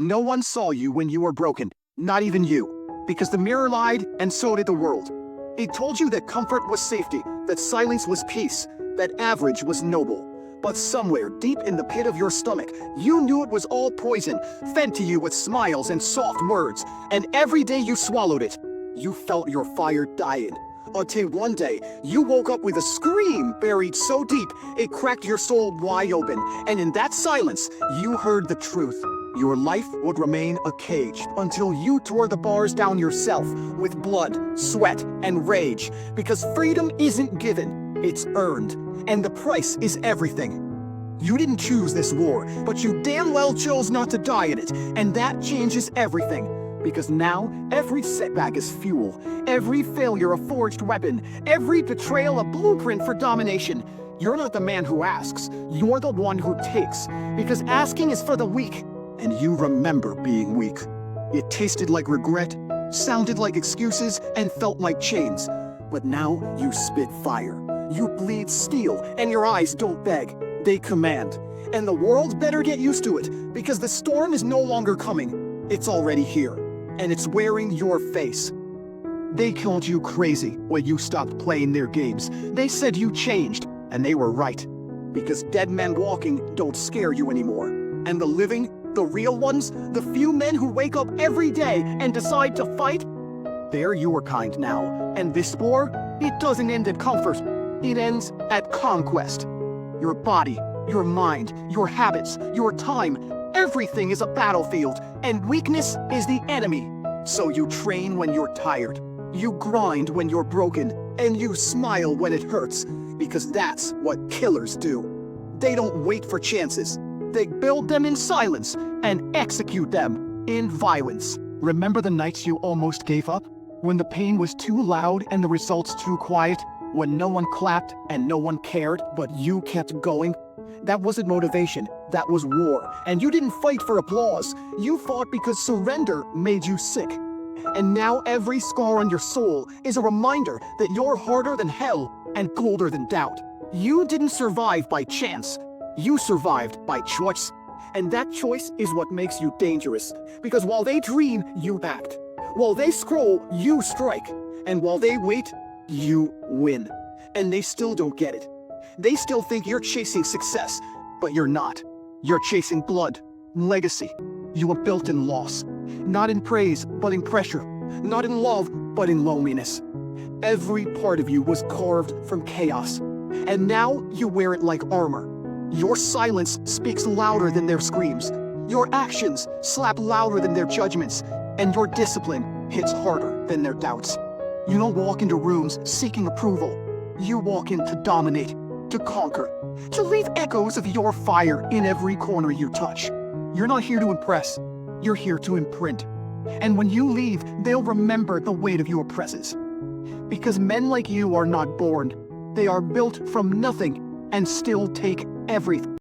No one saw you when you were broken, not even you, because the mirror lied and so did the world. It told you that comfort was safety, that silence was peace, that average was noble. But somewhere deep in the pit of your stomach, you knew it was all poison, fed to you with smiles and soft words, and every day you swallowed it, you felt your fire dying. Until one day, you woke up with a scream buried so deep, it cracked your soul wide open, and in that silence, you heard the truth. Your life would remain a cage until you tore the bars down yourself with blood, sweat, and rage, because freedom isn't given, it's earned, and the price is everything. You didn't choose this war, but you damn well chose not to die in it, and that changes everything. Because now, every setback is fuel, every failure a forged weapon, every betrayal a blueprint for domination. You're not the man who asks, you're the one who takes, because asking is for the weak, and you remember being weak. It tasted like regret, sounded like excuses, and felt like chains. But now, you spit fire. You bleed steel, and your eyes don't beg, they command. And the world better get used to it, because the storm is no longer coming. It's already here, and it's wearing your face. They called you crazy when you stopped playing their games. They said you changed, and they were right. Because dead men walking don't scare you anymore. And the living, the real ones, the few men who wake up every day and decide to fight, they're your kind now. And this war, it doesn't end at comfort. It ends at conquest. Your body, your mind, your habits, your time, everything is a battlefield, and weakness is the enemy. So you train when you're tired, you grind when you're broken, and you smile when it hurts, because that's what killers do. They don't wait for chances. They build them in silence and execute them in violence. Remember the nights you almost gave up? When the pain was too loud and the results too quiet? When no one clapped and no one cared, but you kept going? That wasn't motivation, that was war. And you didn't fight for applause. You fought because surrender made you sick. And now every scar on your soul is a reminder that you're harder than hell and colder than doubt. You didn't survive by chance. You survived by choice. And that choice is what makes you dangerous. Because while they dream, you act. While they scroll, you strike. And while they wait, you win. And they still don't get it. They still think you're chasing success, but you're not. You're chasing blood, legacy. You were built in loss. Not in praise, but in pressure. Not in love, but in loneliness. Every part of you was carved from chaos. And now you wear it like armor. Your silence speaks louder than their screams. Your actions slap louder than their judgments. And your discipline hits harder than their doubts. You don't walk into rooms seeking approval. You walk in to dominate, to conquer, to leave echoes of your fire in every corner you touch. You're not here to impress. You're here to imprint. And when you leave, they'll remember the weight of your presence. Because men like you are not born. They are built from nothing and still take everything.